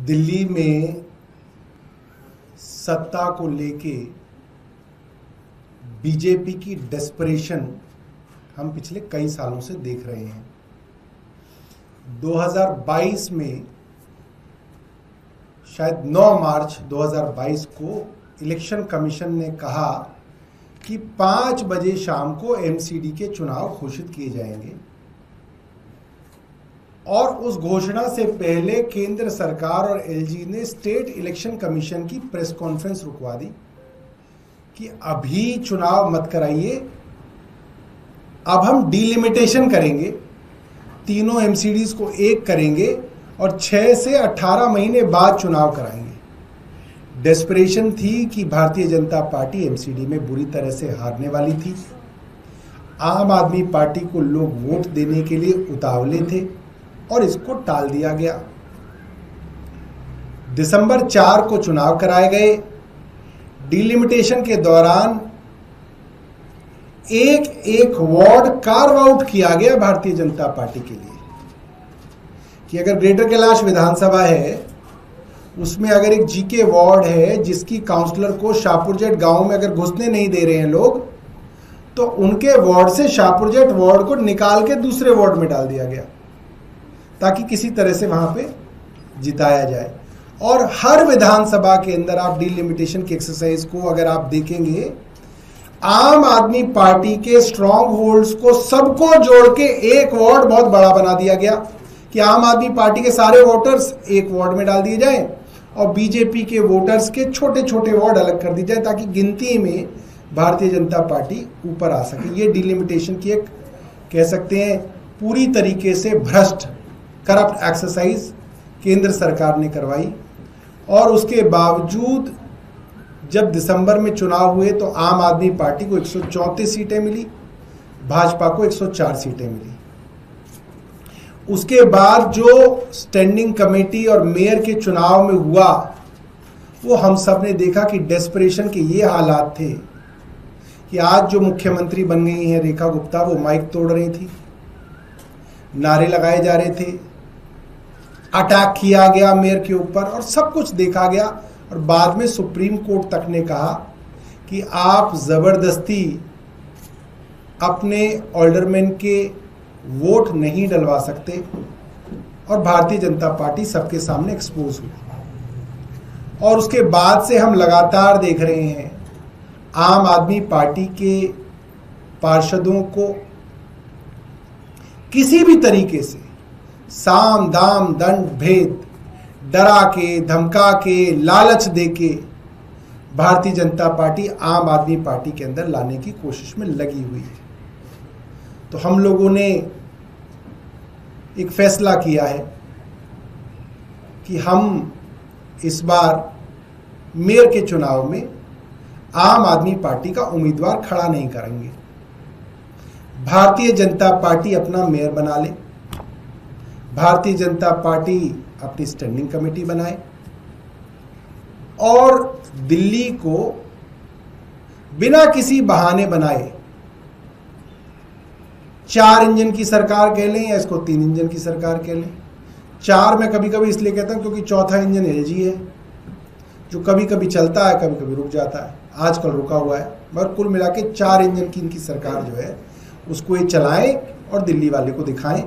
दिल्ली में सत्ता को लेके बीजेपी की डेस्परेशन हम पिछले कई सालों से देख रहे हैं। 2022 में शायद 9 मार्च 2022 को इलेक्शन कमीशन ने कहा कि 5 बजे शाम को एमसीडी के चुनाव घोषित किए जाएंगे और उस घोषणा से पहले केंद्र सरकार और एलजी ने स्टेट इलेक्शन कमीशन की प्रेस कॉन्फ्रेंस रुकवा दी कि अभी चुनाव मत कराइए, अब हम डिलिमिटेशन करेंगे, तीनों एमसीडीज को एक करेंगे और 6 से 18 महीने बाद चुनाव कराएंगे। डेस्परेशन थी कि भारतीय जनता पार्टी एमसीडी में बुरी तरह से हारने वाली थी। आम आदमी पार्टी को लोग वोट देने के लिए उतावले थे और इसको टाल दिया गया। दिसंबर 4 को चुनाव कराए गए। डिलिमिटेशन के दौरान एक एक वार्ड कार्व आउट किया गया भारतीय जनता पार्टी के लिए कि अगर ग्रेटर कैलाश विधानसभा है, उसमें अगर एक जीके वार्ड है जिसकी काउंसलर को शाहपुरजेट गांव में अगर घुसने नहीं दे रहे हैं लोग, तो उनके वार्ड से शाहपुरजेट वार्ड को निकाल के दूसरे वार्ड में डाल दिया गया ताकि किसी तरह से वहां पे जिताया जाए। और हर विधानसभा के अंदर आप डिलिमिटेशन की एक्सरसाइज को अगर आप देखेंगे, आम आदमी पार्टी के स्ट्रॉन्ग होल्ड्स को सबको जोड़ के एक वार्ड बहुत बड़ा बना दिया गया कि आम आदमी पार्टी के सारे वोटर्स एक वार्ड में डाल दिए जाएं और बीजेपी के वोटर्स के छोटे छोटे वार्ड अलग कर दिए जाए ताकि गिनती में भारतीय जनता पार्टी ऊपर आ सके। ये डिलिमिटेशन की एक कह सकते हैं पूरी तरीके से भ्रष्ट करप्ट एक्सरसाइज केंद्र सरकार ने करवाई। और उसके बावजूद जब दिसंबर में चुनाव हुए तो आम आदमी पार्टी को 134 सीटें मिली, भाजपा को 104 सीटें मिली। उसके बाद जो स्टैंडिंग कमेटी और मेयर के चुनाव में हुआ, वो हम सब ने देखा कि डेस्परेशन के ये हालात थे कि आज जो मुख्यमंत्री बन गई हैं रेखा गुप्ता, वो माइक तोड़ रही थी, नारे लगाए जा रहे थे, अटैक किया गया मेयर के ऊपर और सब कुछ देखा गया। और बाद में सुप्रीम कोर्ट तक ने कहा कि आप जबरदस्ती अपने ऑल्डरमैन के वोट नहीं डलवा सकते। और भारतीय जनता पार्टी सबके सामने एक्सपोज हुई। और उसके बाद से हम लगातार देख रहे हैं आम आदमी पार्टी के पार्षदों को किसी भी तरीके से साम दाम दंड भेद डरा के, धमका के, लालच दे के भारतीय जनता पार्टी आम आदमी पार्टी के अंदर लाने की कोशिश में लगी हुई है। तो हम लोगों ने एक फैसला किया है कि हम इस बार मेयर के चुनाव में आम आदमी पार्टी का उम्मीदवार खड़ा नहीं करेंगे। भारतीय जनता पार्टी अपना मेयर बना ले, भारतीय जनता पार्टी अपनी स्टैंडिंग कमेटी बनाए और दिल्ली को बिना किसी बहाने बनाए 4 इंजन की सरकार कह लें या इसको 3 इंजन की सरकार कह लें। 4 मैं कभी कभी इसलिए कहता हूं क्योंकि चौथा इंजन एलजी है जो कभी कभी चलता है, कभी कभी रुक जाता है, आजकल रुका हुआ है, मगर कुल मिला के 4 इंजन की इनकी सरकार जो है उसको ये चलाएं और दिल्ली वाले को दिखाएं